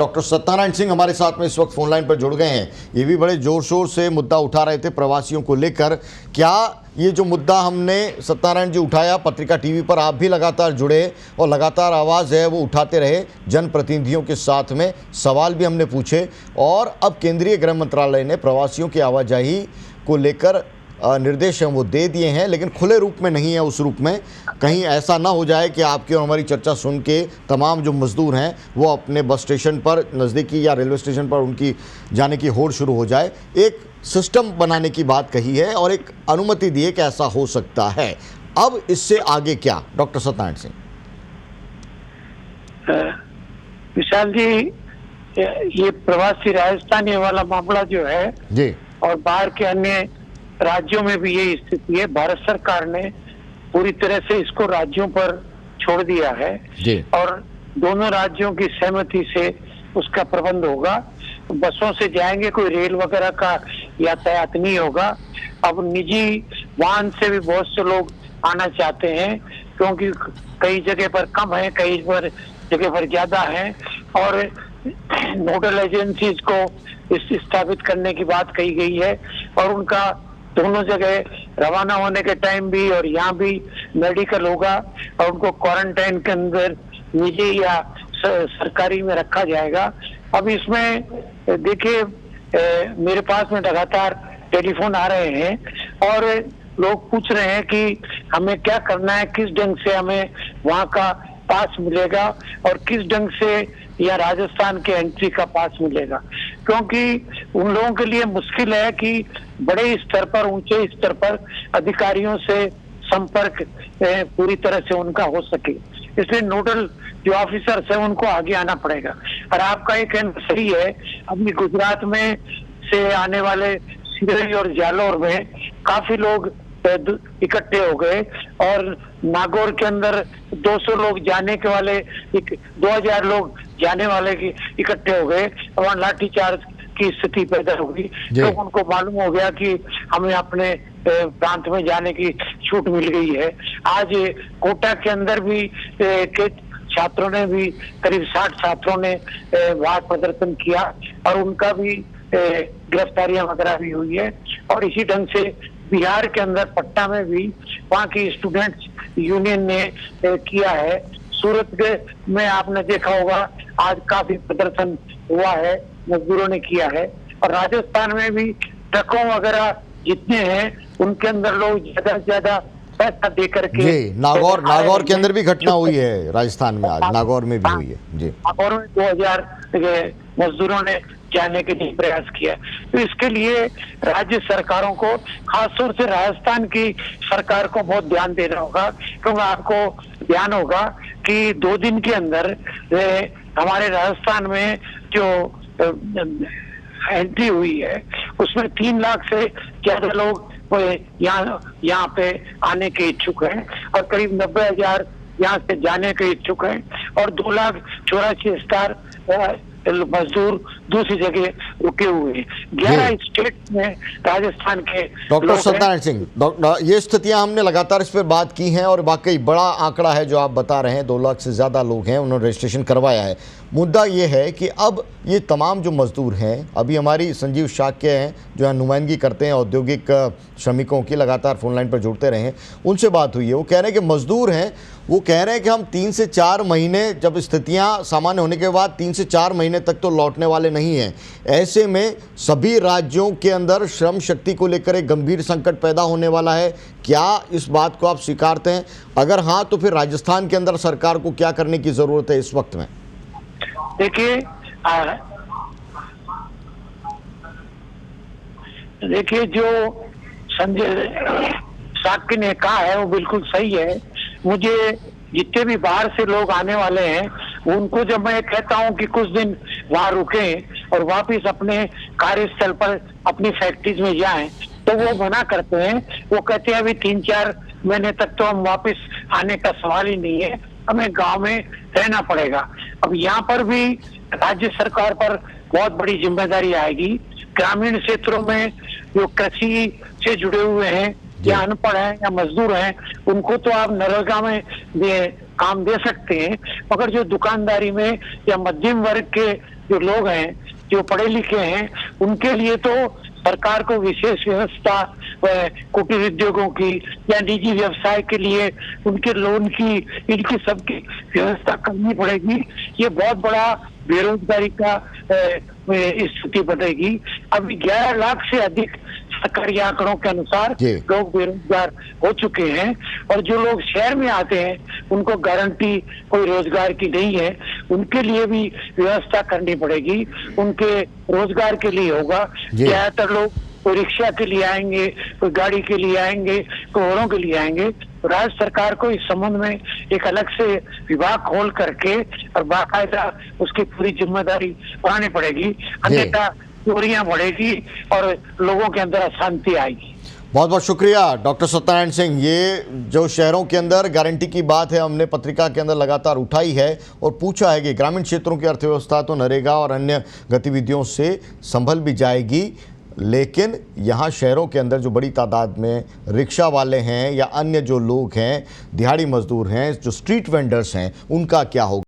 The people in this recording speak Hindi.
डॉक्टर सत्यनारायण सिंह हमारे साथ में इस वक्त फोन लाइन पर जुड़ गए हैं। ये भी बड़े जोर शोर से मुद्दा उठा रहे थे प्रवासियों को लेकर। क्या ये जो मुद्दा हमने सत्यनारायण जी उठाया, पत्रिका टीवी पर आप भी लगातार जुड़े और लगातार आवाज़ है वो उठाते रहे, जनप्रतिनिधियों के साथ में सवाल भी हमने पूछे और अब केंद्रीय गृह मंत्रालय ने प्रवासियों की आवाजाही को लेकर निर्देश हैं वो दे दिए हैं, लेकिन खुले रूप में नहीं है। उस रूप में कहीं ऐसा ना हो जाए कि आपकी और हमारी चर्चा सुन के तमाम जो मजदूर हैं वो अपने बस स्टेशन पर नज़दीकी या रेलवे स्टेशन पर उनकी जाने की होड़ शुरू हो जाए। एक सिस्टम बनाने की बात कही है और एक अनुमति दी है कि ऐसा हो सकता है। अब इससे आगे क्या, डॉक्टर सत्यनारायण सिंह? विशाल जी, ये प्रवासी राजस्थानी वाला मामला जो है जी, और बाहर के अन्य राज्यों में भी यही स्थिति है। भारत सरकार ने पूरी तरह से इसको राज्यों पर छोड़ दिया है जी। और दोनों राज्यों की सहमति से उसका प्रबंध होगा। बसों से जाएंगे, कोई रेल वगैरह का यातायात नहीं होगा। अब निजी वाहन से भी बहुत से लोग आना चाहते हैं, क्योंकि कई जगह पर कम है, कई जगह पर ज्यादा है और नोडल एजेंसीज को स्थापित करने की बात कही गई है और उनका दोनों जगह रवाना होने के टाइम भी और यहाँ भी मेडिकल होगा और उनको क्वारंटाइन के अंदर निजी या सरकारी में रखा जाएगा। अब इसमें देखिए, मेरे पास में लगातार टेलीफोन आ रहे हैं और लोग पूछ रहे हैं कि हमें क्या करना है, किस ढंग से हमें वहाँ का पास मिलेगा और किस ढंग से या राजस्थान के एंट्री का पास मिलेगा, क्योंकि उन लोगों के लिए मुश्किल है कि बड़े स्तर पर, ऊंचे स्तर पर अधिकारियों से संपर्क पूरी तरह से उनका हो सके। इसलिए नोडल जो ऑफिसर्स है उनको आगे आना पड़ेगा। और आपका ये कहना सही है, अभी गुजरात में से आने वाले सिरोही और जालोर में काफी लोग इकट्ठे हो गए और नागौर के अंदर 200 लोग जाने के वाले, 2000 लोग जाने वाले की इकट्ठे हो गए और लाठीचार्ज की स्थिति पैदा होगी। तो उनको मालूम हो गया कि हमें अपने प्रांत में जाने की छूट मिल गई है। आज कोटा के अंदर भी के छात्रों ने भी, करीब 60 छात्रों ने वहां प्रदर्शन किया और उनका भी गिरफ्तारियां वगैरह भी हुई है। और इसी ढंग से बिहार के अंदर पटना में भी वहाँ की स्टूडेंट्स यूनियन ने किया है। सूरत में आपने देखा होगा आज काफी प्रदर्शन हुआ है, मजदूरों ने किया है। और राजस्थान में भी ट्रकों वगैरह जितने हैं उनके अंदर लोग ज्यादा से ज्यादा पैसा दे करके। जी, नागौर के अंदर भी घटना हुई है राजस्थान में, आज नागौर में भी हुई है। जी, नागौर में 2000 मजदूरों ने जाने के लिए प्रयास किया। तो इसके लिए राज्य सरकारों को, खासतौर से राजस्थान की सरकार को बहुत ध्यान देना होगा, क्योंकि आपको ध्यान होगा कि 2 दिन के अंदर हमारे राजस्थान में जो एंट्री हुई है उसमें 3 लाख से ज्यादा लोग यहाँ पे आने के इच्छुक हैं और करीब 90,000 यहाँ से जाने के इच्छुक हैं और 2,84,000 मजदूर दूसरी जगह रुके हुए हैं। 11 स्टेट में राजस्थान के। डॉक्टर सत्यनारायण सिंह, ये स्थितियां हमने लगातार इस पर बात की हैं और वाकई बड़ा आंकड़ा है जो आप बता रहे हैं। 2 लाख से ज़्यादा लोग हैं, उन्होंने रजिस्ट्रेशन करवाया है। मुद्दा ये है कि अब ये तमाम जो मजदूर हैं, अभी हमारी संजीव शाक्य हैं जो है नुमाइंदगी करते हैं औद्योगिक श्रमिकों की, लगातार फोन लाइन पर जुड़ते रहे हैं, उनसे बात हुई है। वो कह रहे हैं कि मजदूर हैं, वो कह रहे हैं कि हम 3 से 4 महीने, जब स्थितियां सामान्य होने के बाद 3 से 4 महीने तक तो लौटने वाले नहीं हैं। ऐसे में सभी राज्यों के अंदर श्रम शक्ति को लेकर एक गंभीर संकट पैदा होने वाला है। क्या इस बात को आप स्वीकारते हैं? अगर हाँ, तो फिर राजस्थान के अंदर सरकार को क्या करने की जरूरत है इस वक्त में? देखिए, जो संजय साक्य ने कहा है वो बिल्कुल सही है। मुझे जितने भी बाहर से लोग आने वाले हैं उनको जब मैं कहता हूं कि कुछ दिन वहां रुकें और वापस अपने कार्यस्थल पर, अपनी फैक्ट्रीज में जाएं, तो वो मना करते हैं। वो कहते हैं अभी 3-4 महीने तक तो हम वापस आने का सवाल ही नहीं है, हमें गांव में रहना पड़ेगा। अब यहाँ पर भी राज्य सरकार पर बहुत बड़ी जिम्मेदारी आएगी। ग्रामीण क्षेत्रों में जो कृषि से जुड़े हुए हैं या अनपढ़ हैं या मजदूर हैं, उनको तो आप नरेगा में काम दे सकते हैं, मगर जो दुकानदारी में या मध्यम वर्ग के जो लोग हैं, जो पढ़े लिखे हैं, उनके लिए तो सरकार को विशेष व्यवस्था कुटीर उद्योगों की या निजी व्यवसाय के लिए उनके लोन की, इनकी सबकी व्यवस्था करनी पड़ेगी। ये बहुत बड़ा बेरोजगारी का स्थिति बनेगी। अभी 11 लाख से अधिक सरकारी आंकड़ों के अनुसार जी। लोग बेरोजगार हो चुके हैं, और जो लोग शहर में आते हैं उनको गारंटी कोई रोजगार की नहीं है। उनके लिए भी व्यवस्था करनी पड़ेगी, उनके रोजगार के लिए होगा। जी। ज्यादातर लोग कोई रिक्शा के लिए आएंगे, कोई गाड़ी के लिए आएंगे, कोई औरों के लिए आएंगे। तो राज्य सरकार को इस संबंध में एक अलग से विभाग खोल करके और बाकायदा उसकी पूरी जिम्मेदारी उठानी पड़ेगी, अन्यथा चोरियां बढ़ेगी और लोगों के अंदर अशांति आएगी। बहुत बहुत शुक्रिया डॉक्टर सत्यनारायण सिंह। ये जो शहरों के अंदर गारंटी की बात है, हमने पत्रिका के अंदर लगातार उठाई है और पूछा है कि ग्रामीण क्षेत्रों की अर्थव्यवस्था तो नरेगा और अन्य गतिविधियों से संभल भी जाएगी, लेकिन यहाँ शहरों के अंदर जो बड़ी तादाद में रिक्शा वाले हैं या अन्य जो लोग हैं, दिहाड़ी मजदूर हैं, जो स्ट्रीट वेंडर्स हैं, उनका क्या होगा।